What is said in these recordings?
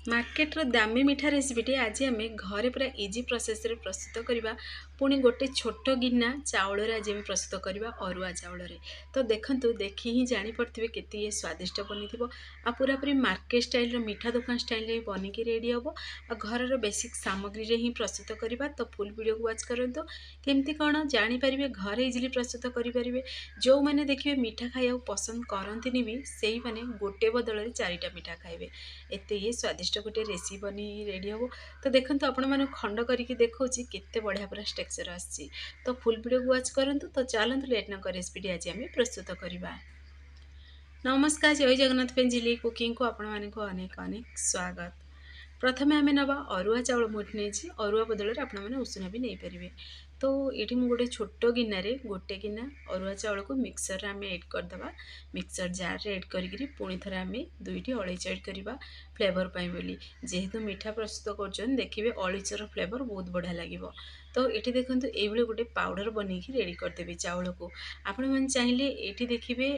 Marketer दामी मिठा रेसिपीटी आज आम घरे पूरा इजी प्रोसेस रे प्रस्तुत करवा। पुणी गोटे छोट गिना चाउल आज आम प्रस्तुत करवा अरुआ चाउल। तो देखंतु देखि ही जानी पड़े केते ये स्वादिष्ट बनी आ पूरा पूरी मार्केट स्टाइल मीठा दुकान स्टाइल रे बनिकी रेडी हम आ घर बेसिक सामग्री रे ही प्रस्तुत करवा। तो फुल वीडियो को वाच करंतु केमती कौन जानीपारे घरे इजिली प्रस्तुत करेंगे। जो मैंने देखिए मीठा खाया पसंद करती भी से मैंने गोटे बदल चारिटा मीठा खाइबे। एते ये स्वादिष्ट गोटे रेसिपी बनी रेडी हम। तो देखो आपण मैंने खंड करके देखा केते बढ़िया पूरा टेक्सचर आसी। तो फुल वीडियो को वाच करंतु। तो चलतु लेट न रेसिपी आज आम प्रस्तुत करवा। नमस्कार, जय जगन्नाथ पेंजिली कुकिंग को आपण मानक अनेक अनेक स्वागत। प्रथमे आम नवा अरुआ चाउल मुठी नहीं, अरुआ बदल आप उषुना भी नहीं पारे। तो ये मुझे गोटे छोट गिनारे गोटे गिना अरुआ चाउल को मिक्सर आम एड करदे। मिक्सर जार रे एड करी पुणी थे आम दुईटी अलैच एड करवा फ्लेवर पाई बोली। जेहेतु मीठा प्रस्तुत कर देखिए अलैचर फ्लेवर बहुत बढ़िया लगे। तो ये देखो ये गोटे पाउडर बनईकी रेडी करदेवी चाउल को। आपण मैंने चाहिए ये देखिए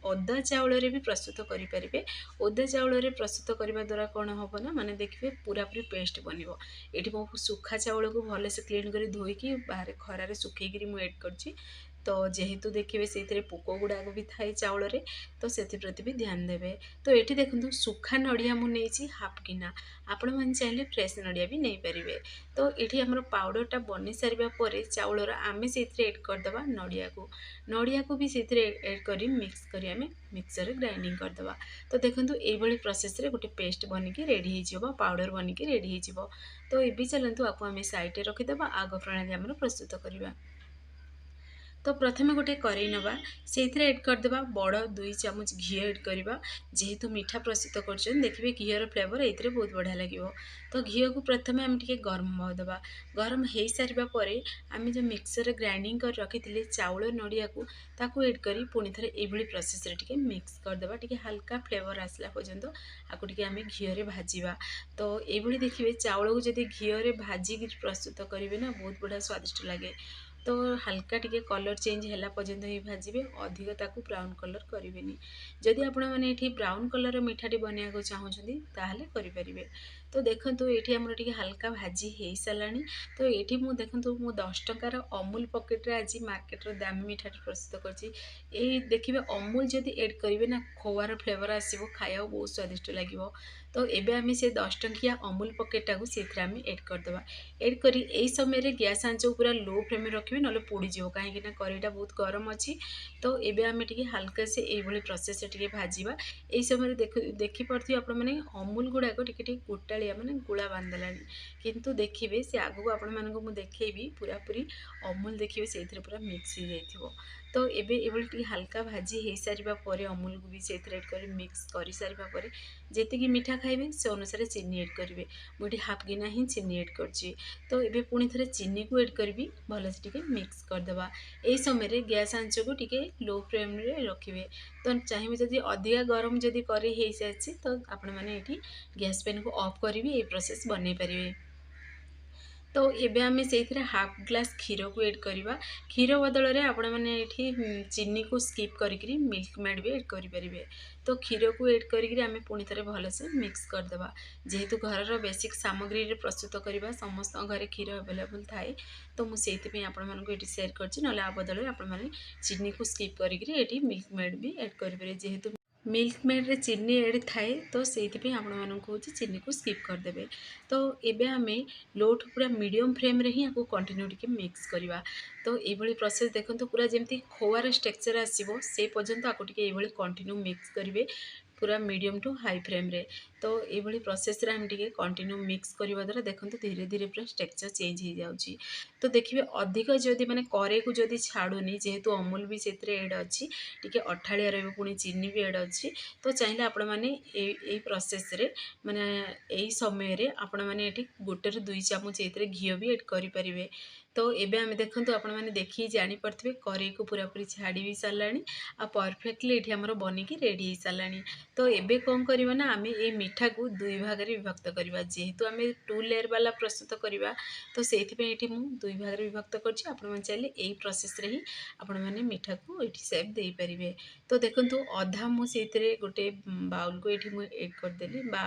अदा चाउल भी प्रस्तुत करें। अदा चाउल प्रस्तुत करने द्वारा कौन हम ना माने देखिए पूरा पूरी पेस्ट बनिबो। ये मो सुखा चाउल को भलसे क्लीन कर धोईकी बाहर खरारे सुखेकी मुझे एड कर। तो जेहेतु देखिए से पोक गुड़ाक भी थाए चाउल रे, तो से प्रति भी ध्यान देवे। तो ये देखो सुखा नड़िया मुझे हाफ गिना, आपण मैंने चाहिए फ्रेश नड़िया भी नहीं पारे। तो ये आमर पाउडरटा बनी सारा पर चाउलर आम से एड करदे नड़िया को भी से एड कर मिक्स कर मिक्सर ग्राइंडिंग करदे। तो देखो ये प्रोसेस रे गोटे पेस्ट बनिकी रेडी हो पाउडर बनिकी रेडी हो। तो ये चलतु आपको आम साइड रखीदे आग प्रणाली आम प्रस्तुत करवा। तो प्रथमे गोटे करेई नवा से एड करदे बड़ 2 चामच घी एड करवा। जेहेतु मीठा प्रस्तुत कर देखिए घीर फ्लेवर ये बहुत बढ़िया लगे। तो घी को प्रथमे आम टे गरम होदेबा। गरम हो सारा पर आम जो मिक्सर ग्राइंडिंग कर रखी चाउल नड़िया को ताकू एड करी पुणी थे ये प्रोसेस रे मिक्स करदे टे हल्का फ्लेवर आसला पर्यंत आपको टे आम घीरे भाजवा। तो ये देखिए चाउल को जब घीरे भाजिक प्रस्तुत करेंगे ना बहुत बढ़िया स्वादिष्ट लगे। तो हल्का टिके कलर चेंज है पर्यंत ही भाजबे, अधिक ताकू ब्राउन कलर करेंगे। जदि आपण मैंने ये ब्राउन कलर मीठाटी बनवाक चाहूँगी ताहले करें। तो देखो ये आमर टे हल्का भाजी हो सारा। तो ये मुझे देखो मु 10 टंकार अमूल पकेट आज मार्केट दामी मीठाटी प्रस्तुत कर देखिए। अमूल जदि एड करेंगे ना खोआर फ्लेवर आसो खाया बहुत स्वादिष्ट लगे। तो एबे आम से 10 टंकिया अमूल पकेटा को से एड करदे। एड करी यही समय गैस आंच पूरा लो फ्लेम रखिए ना पोड़ीज कहीं करेईटा बहुत गरम अच्छी। तो ये आम टे हल्का से ये प्रोसेस टे भाजवा। यही समय देखिपे आप अमूल गुड़ाक टे गोटालिया माने गुला बांधला किंतु देखिए से आगू आपण मानक देखी पूरा पूरी अमूल देखिए से पूरा मिक्स हो जाइए। तो ये हल्का भाजी हो सारा पर अमूल को भी से एड कर मिक्स कर सारा पर जी मीठा खाइबे से अनुसार चीनी एड करेंगे। मुझे हाफ गिना ही चीनी एड कर। तो ये पुणी थे चीनी को एड करी भलसे टे मिक्स करदे। यही समय गैस आंच को टे लो फ्लेम रे रखिए। तो चाहिए जदि अधिका गरम जदि कर सारी तो आपण मैंने ये गैस पेन को ऑफ कर भी ये प्रोसेस बनई पारे। तो ये आम से हाफ ग्लास क्षीर को एड करवा। क्षीर बदल में आपण मैंने चीनी को स्किप करी मिल्क मेड भी एड करें। तो क्षीर को एड करें पुणी थे भलसे मिक्स करदे। जेहेतु घर बेसिक सामग्री रे प्रस्तुत करवा समस्त घरे क्षीर अवेलेबल थाए। तो मुझे आपण मानक ये सेयर कर बदल में आपण मैंने चीनी को स्किप करी मिल्क मेड भी एड करेंगे। जेहेतु मिल्क मेड रे चीनी एड थाए तो से आपण मानक चीनी को स्किप करदे। तो ये आम लो टू पूरा मीडियम फ्लेम रे ही आपको कंटिन्यू टिके मिक्स करवा। तो ये प्रोसेस देखो पूरा जमी खोआर टेक्सचर आसो से पर्यंत आपको टिके ये कंटिन्यू मिक्स करेंगे पूरा मीडियम टू हाई फ्लेम रे। तो ये प्रोसेस रे हम टिके कंटिन्यू मिक्स करवा द्वारा देखो धीरे धीरे पूरा टेक्सचर चेंज हो जाउची। तो देखिए अधिक जदि माने करे को जदि छाड़ूनी जेहेतु अमूल भी से एड अच्छी टिके अठाड़िया रही पुणी चीनी भी एड अच्छी। तो चाहिए आपण मैंने यही प्रोसेस रे माने यही समय रे आपण मैंने गोटे 2 चामच ये घी भी एड करें। तो ये आम देखूँ आपण मैंने देखी जापे करे को पूरा पूरी छाड़ी भी सारा आ परफेक्टली ये आमर बनिकी रेडी हो सारा। तो ये कौन करवा ना आम ये मीठा को 2 भाग में विभक्त करवा। जेहेतु आम 2 लेयर वाला प्रस्तुत करवा तो से ये 2 भाग में विभक्त कर चाहिए यही प्रोसेस रे ही आपण मैंने मीठा को ये सेप दे पारे। तो देखंतु अधा मु सेतिरे गोटे बाउल को एठी मु ऐड करदेली बा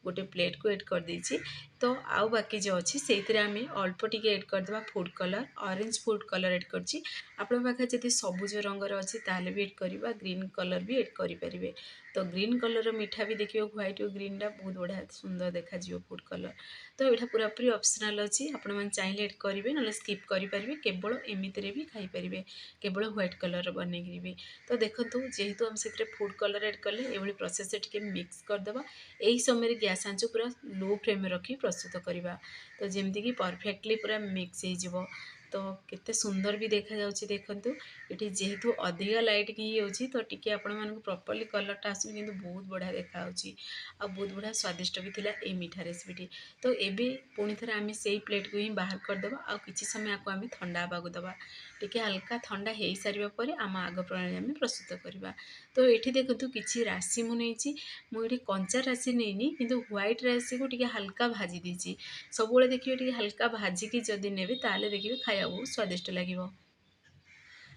गोटे प्लेट को ऐड कर देछि। तो आउ बाकी जो अच्छी से आम अल्प टिके ऐड करदे food colour orange food colour add करछि। आपण पाखे जदि सबुज रंगर अच्छी ताले भी ऐड करवा ग्रीन कलर भी ऐड करें। तो ग्रीन कलर मीठा भी देखिए व्हाइट और ग्रीन टा बहुत बढ़िया सुंदर देखा फूड कलर। तो यहाँ पूरापूरी ऑप्शनल अच्छी आपण मैंने चाहिए ऐड करेंगे ना स्किप करेंगे केवल एमती भी खाईपारे केवल व्हाइट कलर बनईकि भी। तो देखो जेहेतु आम से फूड कलर ऐड कले ये प्रोसेस टे मिक्स करदे यही समय गैस आंच पूरा लो फ्लेम रखी प्रस्तुत करवा। तो जमती कि परफेक्टली पूरा मिक्स हो तो केते सुंदर भी देखा जाउछि। देखंतु ये जेहेतु अधिका लाइट की होछि तो टिके आपण मानको प्रॉपर्ली कलरटा आसु किंतु बहुत बढ़िया देखा होछि आ बहुत बढ़िया स्वादिष्ट भी थिला ए मीठा रेसिपीटी। तो एबे पुणी थरे आमे सेही प्लेट को ही बाहर कर देबा आ किछि समय आको आमे ठंडा बागु दबा टिके हल्का ठंडा हे सारिबा परे आम आग प्रणाली आमे प्रस्तुत करबा। तो एठी देखंतु किछि राशि मु नेछि मु एठी कंचा राशि नेनी किंतु व्हाइट राशि को टिके हल्का भाजी दीची। सबुले देखिए टिके हल्का भाजिकी जदि नेबे ताले देखिए खाया बहुत स्वादिष्ट लागिवो।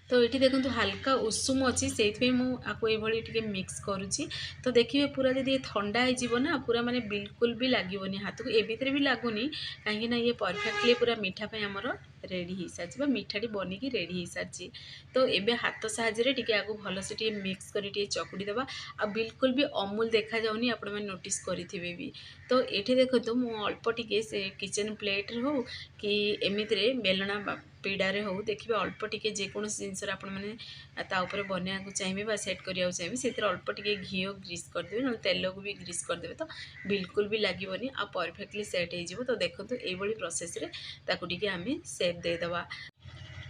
तो ये देखो हाल्का उषुम अच्छी से मुझे मिक्स करुच्ची। तो देखिए पूरा जब ठंडा हो पूरा माने बिल्कुल भी लगनी हाथ को एमती भी लगुनि कहीं ये परफेक्टली पूरा मीठा आमर रेडी हो सारी मीठाटी बनिकी रेडी हो सारी। तो ये हाथ साहाଯ୍य टे आगे भलसे टे मिक्स कर चकुड़ी देवा आ बिल्कुल भी अमूल देखा जाऊनी आपण मैंने नोटिस करेंगे भी। तो ये देखो मु अल्प टे से किचन प्लेट हो कि एमती बेलना पीड़ारे हो देखिए अल्प टिके जेकोसी जिनस आपने बनवाक चाहिए सेट करने चाहिए से अल्प टिके घी ग्रीस करदे ना तेल को भी ग्रीस करदे तो बिल्कुल भी लगभग आ परफेक्टली सेट हो। तो देखो ये प्रोसेस रे आम सेप देदेवा।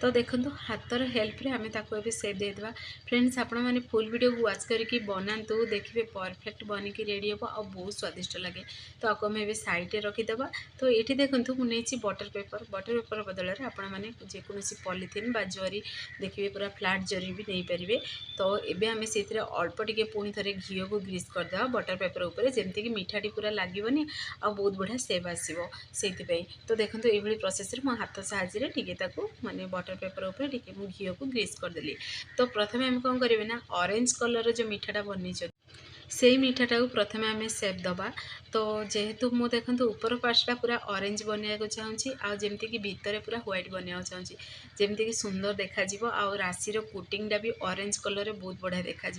तो देखो हाथर हेल्प रे आमे ताको भी सेव देदेवा। फ्रेंड्स आपण मैंने फुल वीडियो को वाच करके बनातु देखिए परफेक्ट बनिकी रेडी हो और बहुत स्वादिष्ट लगे। तो आपको हमें साइड रखीदे। तो ये देखो मुझे बटर पेपर बदल में आपण मैंने जेकोसी पॉलिथिन बा जरी देखिए पूरा फ्लैट जरी भी नहीं पारे। तो ये आम से अल्प टिके पुणी थे घी को ग्रीस करदे बटर पेपर उपर जमती मीठाटी पूरा लगभग आ बहुत बढ़िया सेव आसो से। तो देखो ये प्रोसेस मो हाथ साहाଯ୍य टे माने बटर पेपर उपर टिके मु घी को ग्रीस करदेली। तो प्रथम आम कौन करेंगे ना ऑरेंज कलर जो मीठाटा बनी से मीठाटा को प्रथम आम सेप दबा। तो जेहेतु मु देखो ऊपर पार्टा पूरा ऑरेंज बनवाक चाहूँगी आमती कि भितर पूरा व्हाइट बनवाक चाहूँगी जमती कि सुंदर देखा राशि कोटिंगटा भी ऑरेंज कलर बहुत बढ़िया देखा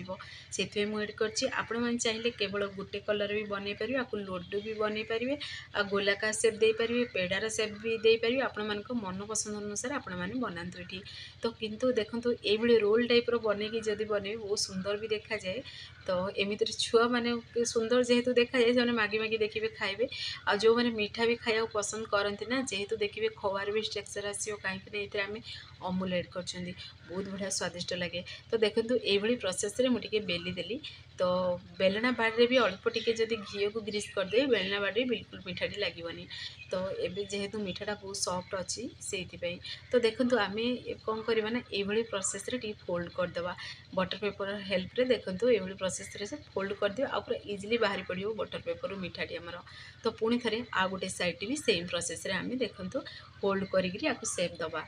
से मुझे करछि। आपण मैंने चाहिए केवल गोटे कलर भी बनई पारे आपको लड्डू भी बनई पारे आ गोलाकार सेप दे पारे पेड़ार सेप भी दे पारे आपण मान मन पसंद अनुसार आपण मैंने बनातु ये। तो किंतु देखो ये रोल टाइप बनई जदि बने बहुत सुंदर भी देखा जाए। तो एमती छुआ मैंने सुंदर जेहेतु देखा जाए से मागी मागी देखिए खाइबे आ जो मैंने मीठा भी खाया पसंद करती ना जेहेतु देखिए खोवार भी टेक्सचर आसो कहीं आम अमूल एड कर बहुत बढ़िया स्वादिष्ट लगे। तो देखो ये प्रोसेस रे मुझे बेली देली। तो बेलना बाड़ी भी अल्प टिके जदि घी को ग्रीस करदे बेलना बाड़ी बिल्कुल मीठाटी लगभग। तो ये जेहेतु मीठाटा बहुत सॉफ्ट अच्छी से। तो देखो आम कौन करवा ना ये प्रोसेस रे फोल्ड करदे बटर पेपर हेल्प रे देखो ये प्रोसेस रे से फोल्ड कर दियो आ पूरा इजिली बाहरी पड़ो बटर पेपर मीठाटी आमर। तो पुणी थे आ गोटे साइड भी सेम प्रोसेस रे आम देखो फोल्ड करी सेप दबा।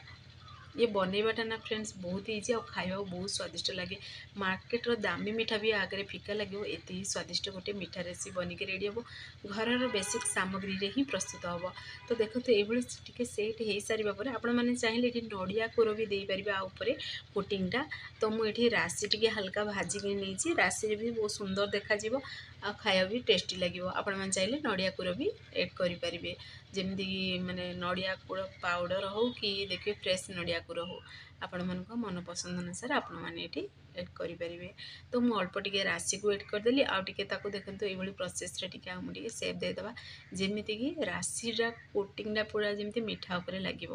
ये बनवाटा ना फ्रेंड्स बहुत इजी और खावा बहुत स्वादिष्ट लगे। मार्केट दामी मीठा भी आगे फिका लगे ये स्वादिष्ट गोटे मीठा रेसिपी बनिक रेडी हो घर बेसिक सामग्री रे ही प्रस्तुत हम। तो देखो ये सेट हो सारा पर आपण मैंने चाहिए ये नड़िया कोर भी दे पारे आउे कोटिंगटा। तो मुझे राशि टी हल्का भाजिक नहीं राशि भी बहुत सुंदर देखा आ खाया भी टेस्टी लगे। आपण मैंने चाहिए नड़िया कोर भी एड करेंगे जमती माने नड़िया कोर पाउडर हो कि देखिए फ्रेश नड़िया कोर हो आपण मन मन पसंद अनुसार आपण मैंने ये एड करेंगे। तो मुझे अल्प टिके राशि को एड करदेली आउ टिके ताको देखो ये प्रोसेस रे टिके आम सेप देदेबा जमीती कि राशिटा कोटिंगटा पूरा जमी मीठा उपरे लगे।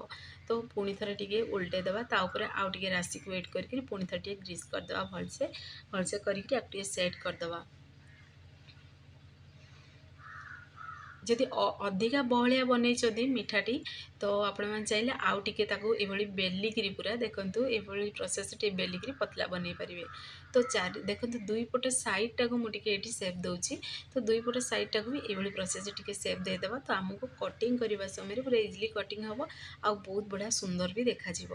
तो पुणी थे टिके उल्टे देवा ताऊपर आउ टिके राशि को एड करके पुणी थे टिके ग्रीस करदे भलसे भलसे करके सेट करदे। ଯଦି ଅଧିକା ବହଳିଆ ବନେଇଛନ୍ତି ମିଠାଟି ତ ଆପଣମାନେ ଚାହିଁଲେ ଆଉ ଟିକେ ତାକୁ ଏଭଳି ବେଲିକିରି ପୁରା ଦେଖନ୍ତୁ ଏଭଳି ପ୍ରୋସେସ୍ ଟିକେ ବେଲିକିରି ପତଲା ବନେଇ ପାରିବେ। ତ ଦେଖନ୍ତୁ ଦୁଇ ପଟ ସାଇଡ଼୍ଟାକୁ ମୁଁ ଟିକେ ଏଠି ସେପ୍ ଦେଉଛି। ତ ଦୁଇ ପଟ ସାଇଡ଼୍ଟାକୁ ବି ଏଭଳି ପ୍ରୋସେସ୍ ଟିକେ ସେପ୍ ଦେଇଦେବା ତ ଆମକୁ କଟିଂ କରିବା ସମୟରେ ପୁରା ଇଜିଲି କଟିଂ ହେବ ଆଉ ବହୁତ ବଢ଼ିଆ ସୁନ୍ଦର ବି ଦେଖାଯିବ।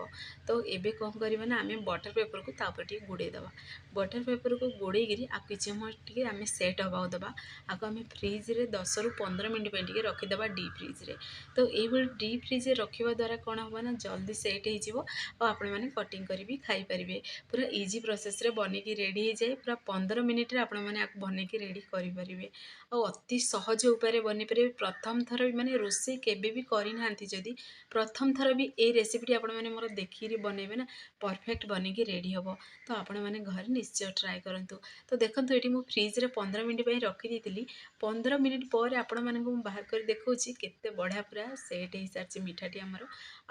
ତ ଏବେ କ'ଣ କରିବା ନା ଆମେ ବଟର୍ ପେପର୍କୁ ତା ଉପରେ ଟିକେ ଘୋଡ଼େଇ ଦେବା। ବଟର୍ ପେପର୍କୁ ଘୋଡ଼େଇକିରି ଆଉ କିଛି ସମୟ ଟିକେ ଆମେ ସେଟ୍ ହେବାକୁ ଦେବା। ଆକୁ ଆମେ ଫ୍ରିଜ୍ରେ 10ରୁ 15 ମିନିଟ୍ ପାଇଁ ଟିକେ ରଖିଦେବା ଡିପ୍ ଫ୍ରିଜ୍ରେ। ତ ଏଇଭଳି ଡିପ୍ ଫ୍ରିଜ୍ରେ ରଖିବା ଦ୍ୱାରା କ'ଣ ହେବ ନା ଜଲ୍ଦି ସେଟ୍ ହେଇଯିବ ଆଉ ଆପଣମାନେ କଟିଂ କରି ବି ଖାଇପାରିବେ। ପୁରା ଇଜି ପ୍ରୋସେସ୍ରେ ବନେଇକି ରେଡ଼ି ହେଇଯାଏ। ପୁରା 15 ମିନିଟ୍ରେ ଆପଣମାନେ ଆକୁ ବନେଇକି ରେଡ଼ି କରିପାରିବେ ଆଉ ଅତି ସହଜ ଉପାୟରେ ବନେଇ ପାରିବେ। ପ୍ରଥମ ଥର ବି ମାନେ ରୋଷେଇ କେବେ ବି କରିନାହାନ୍ତି ଯଦି ପ୍ରଥମ ଥର ବି ଏଇ ରେସିପିଟି ଆପଣମାନେ ମୋର ଦେଖିକିରି ବନେଇବେ ନା ପରଫେକ୍ଟ ବନେଇକି ରେଡ଼ି ହେବ। ତ ଆପଣମାନେ ଘରେ ନିଶ୍ଚୟ ଟ୍ରାଏ କରନ୍ତୁ। ତ ଦେଖନ୍ତୁ ଏଠି ମୁଁ ଫ୍ରିଜ୍ରେ 15 ମିନିଟ୍ ପାଇଁ ରଖିଦେଇଥିଲି। 15 ମିନିଟ୍ ପରେ ଆପଣମାନଙ୍କୁ ମୁଁ ବାହାର କରି ଦେଖାଉଛି କେତେ ବଢ଼ିଆ ପୁରା ସେଟ୍ ହେଇସାରିଛି ମିଠାଟି ଆମର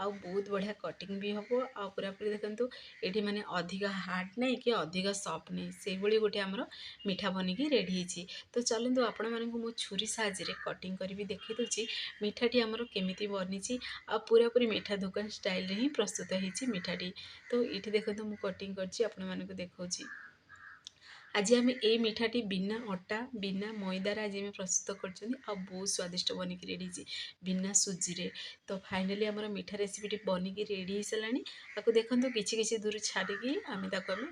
ଆଉ ବହୁତ ବଢ଼ିଆ କଟିଂ ବି ହେବ ଆଉ ପୁରାପୁରି ଦେଖନ୍ତୁ ଏଠି ମାନେ ଅଧିକ ହାର୍ଡ଼ ନାହିଁ କି ଅଧିକ ସଫ୍ଟ ନାହିଁ ସେଇଭଳି ଗୋଟେ ଆମର ମିଠା ବନିକି ରେଡ଼ି ହେଇଛି। ତ ଚାଲନ୍ତୁ ଆପଣମାନଙ୍କୁ ମୁଁ ଛୁରୀ ସାହାଯ୍ୟରେ କଟିଂ କରିବି ଦେଖାଇ ଦେଉଛି ମିଠାଟି ଆମର କେମିତି ବନିଛି ଆଉ ପୁରାପୁରି ମିଠା ଦୋକାନ ଷ୍ଟାଇଲ୍ରେ ହିଁ ପ୍ରସ୍ତୁତ ହେଇଛି ମିଠାଟି। ତ ଏଇଠି ଦେଖନ୍ତୁ ମୁଁ କଟିଂ କରିଛି ଆପଣମାନଙ୍କୁ ଦେଖାଉଛି। ଆଜି ଆମେ ଏଇ ମିଠାଟି ବିନା ଅଟା ବିନା ମଇଦାରେ ଆଜି ଆମେ ପ୍ରସ୍ତୁତ କରିଛନ୍ତି ଆଉ ବହୁତ ସ୍ୱାଦିଷ୍ଟ ବନିକି ରେଡ଼ି ହେଇଛି ବିନା ସୁଜିରେ। ତ ଫାଇନାଲି ଆମର ମିଠା ରେସିପିଟି ବନିକି ରେଡ଼ି ହେଇସାରିଲାଣି। ତାକୁ ଦେଖନ୍ତୁ କିଛି କିଛି ଦୂର ଛାଡ଼ିକି ଆମେ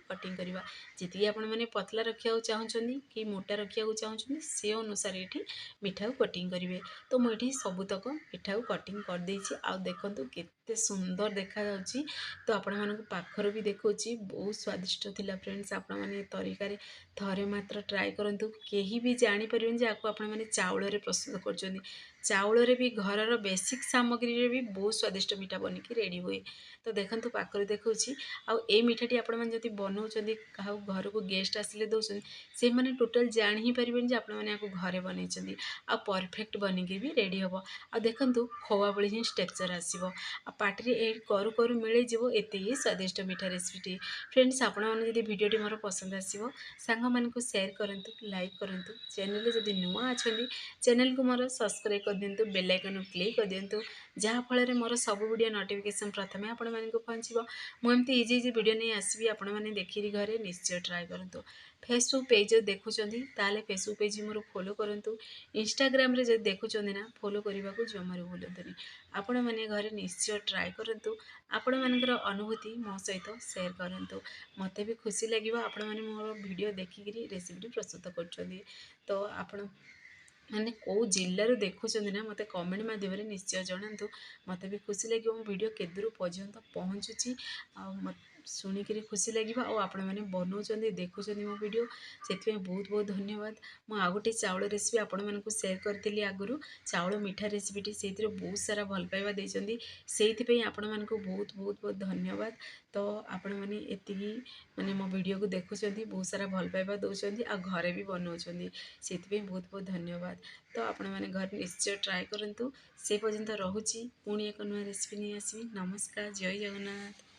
କଟିଂ କରିବା। ଯେତିକି ଆପଣମାନେ ପତଲା ରଖିବାକୁ ଚାହୁଁଛନ୍ତି କି ମୋଟା ରଖିବାକୁ ଚାହୁଁଛନ୍ତି ସେ ଅନୁସାରେ ଏଠି ମିଠାକୁ କଟିଂ କରିବେ। ତ ମୁଁ ଏଠି ସବୁତକ ମିଠାକୁ କଟିଂ କରିଦେଇଛି ଆଉ ଦେଖନ୍ତୁ କେତେ ସୁନ୍ଦର ଦେଖାଯାଉଛି। ତ ଆପଣମାନଙ୍କୁ ପାଖରୁ ବି ଦେଖାଉଛି ବହୁତ ସ୍ୱାଦିଷ୍ଟ ଥିଲା ଫ୍ରେଣ୍ଡସ୍। ଆପଣମାନେ ଏ ତରିକାରେ ଥରେ ମାତ୍ର ଟ୍ରାଏ କରନ୍ତୁ। କେହି ବି ଜାଣିପାରିବେନି ଯେ ଆକୁ ଆପଣମାନେ ଚାଉଳରେ ପ୍ରସ୍ତୁତ କରୁଛନ୍ତି। ଚାଉଳରେ ବି ଘରର ବେସିକ୍ ସାମଗ୍ରୀରେ ବି ବହୁତ ସ୍ୱାଦିଷ୍ଟ ମିଠା ବନିକି ରେଡ଼ି ହୁଏ। ତ ଦେଖନ୍ତୁ ପାଖରୁ ଦେଖାଉଛି ଆଉ ଏଇ ମିଠାଟି ଆପଣମାନେ ଯଦି ବନାଉଛନ୍ତି କାହାକୁ ଘରକୁ ଗେଷ୍ଟ ଆସିଲେ ଦେଉଛନ୍ତି ସେମାନେ ଟୋଟାଲ୍ ଜାଣି ହିଁ ପାରିବେନି ଯେ ଆପଣମାନେ ଆକୁ ଘରେ ବନେଇଛନ୍ତି ଆଉ ପରଫେକ୍ଟ ବନିକି ବି ରେଡ଼ି ହେବ। ଆଉ ଦେଖନ୍ତୁ ଖୋଆ ଭଳି ହିଁ ଟେକ୍ସଚର୍ ଆସିବ ଆଉ ପାଟିରେ ଏଇ କରୁ କରୁ ମିଳିଯିବ ଏତିକି ସ୍ୱାଦିଷ୍ଟ ମିଠା ରେସିପିଟି। ଫ୍ରେଣ୍ଡସ୍ ଆପଣମାନେ ଯଦି ଭିଡ଼ିଓଟି ମୋର ପସନ୍ଦ ଆସିବ ସାଙ୍ଗମାନଙ୍କୁ ସେୟାର କରନ୍ତୁ ଲାଇକ୍ କରନ୍ତୁ। ଚ୍ୟାନେଲରେ ଯଦି ନୂଆ ଅଛନ୍ତି ଚ୍ୟାନେଲକୁ ମୋର ସବସ୍କ୍ରାଇବ୍ କରିଦିଅନ୍ତୁ ବେଲ୍ ଆଇକନ୍କୁ କ୍ଲିକ୍ କରିଦିଅନ୍ତୁ ଯାହାଫଳରେ ମୋର ସବୁ ଭିଡ଼ିଓ ନୋଟିଫିକେସନ୍ ପ୍ରଥମେ ଆପଣମାନଙ୍କୁ ପହଞ୍ଚିବ। ମୁଁ ଏମିତି ଇଜି ଭିଡ଼ିଓ ନେଇ ଆସିବି ଆପଣମାନେ ଦେଖିକି ଘରେ ନିଶ୍ଚୟ ଟ୍ରାଏ କରନ୍ତୁ। ଫେସବୁକ୍ ପେଜ୍ ଯଦି ଦେଖୁଛନ୍ତି ତାହେଲେ ଫେସବୁକ୍ ପେଜ୍ ମୋର ଫଲୋ କରନ୍ତୁ। ଇନଷ୍ଟାଗ୍ରାମରେ ଯଦି ଦେଖୁଛନ୍ତି ନା ଫଲୋ କରିବାକୁ ଜମାରୁ ଭୁଲନ୍ତୁନି। ଆପଣମାନେ ଘରେ ନିଶ୍ଚୟ ଟ୍ରାଏ କରନ୍ତୁ। ଆପଣମାନଙ୍କର ଅନୁଭୂତି ମୋ ସହିତ ସେୟାର କରନ୍ତୁ। ମୋତେ ବି ଖୁସି ଲାଗିବ ଆପଣମାନେ ମୋର ଭିଡ଼ିଓ ଦେଖିକିରି ରେସିପିଟି ପ୍ରସ୍ତୁତ କରୁଛନ୍ତି। ତ ଆପଣ ମାନେ କେଉଁ ଜିଲ୍ଲାରୁ ଦେଖୁଛନ୍ତି ନା ମୋତେ କମେଣ୍ଟ ମାଧ୍ୟମରେ ନିଶ୍ଚୟ ଜଣାନ୍ତୁ। ମୋତେ ବି ଖୁସି ଲାଗିବ ମୋ ଭିଡ଼ିଓ କେଦୂର ପର୍ଯ୍ୟନ୍ତ ପହଞ୍ଚୁଛି ଆଉ ଶୁଣିକିରି ଖୁସି ଲାଗିବ ଆଉ ଆପଣମାନେ ବନାଉଛନ୍ତି ଦେଖୁଛନ୍ତି ମୋ ଭିଡ଼ିଓ ସେଥିପାଇଁ ବହୁତ ବହୁତ ଧନ୍ୟବାଦ। ମୁଁ ଆଉ ଗୋଟେ ଚାଉଳ ରେସିପି ଆପଣମାନଙ୍କୁ ସେୟାର କରିଥିଲି ଆଗରୁ ଚାଉଳ ମିଠା ରେସିପିଟି ସେଇଥିରେ ବହୁତ ସାରା ଭଲ ପାଇବା ଦେଇଛନ୍ତି ସେଇଥିପାଇଁ ଆପଣମାନଙ୍କୁ ବହୁତ ବହୁତ ବହୁତ ଧନ୍ୟବାଦ। ତ ଆପଣମାନେ ଏତିକି ମାନେ ମୋ ଭିଡ଼ିଓକୁ ଦେଖୁଛନ୍ତି ବହୁତ ସାରା ଭଲ ପାଇବା ଦେଉଛନ୍ତି ଆଉ ଘରେ ବି ବନାଉଛନ୍ତି ସେଥିପାଇଁ ବହୁତ ବହୁତ ଧନ୍ୟବାଦ। ତ ଆପଣମାନେ ଘରେ ନିଶ୍ଚୟ ଟ୍ରାଏ କରନ୍ତୁ। ସେ ପର୍ଯ୍ୟନ୍ତ ରହୁଛି ପୁଣି ଏକ ନୂଆ ରେସିପି ନେଇ ଆସିବି। ନମସ୍କାର ଜୟ ଜଗନ୍ନାଥ।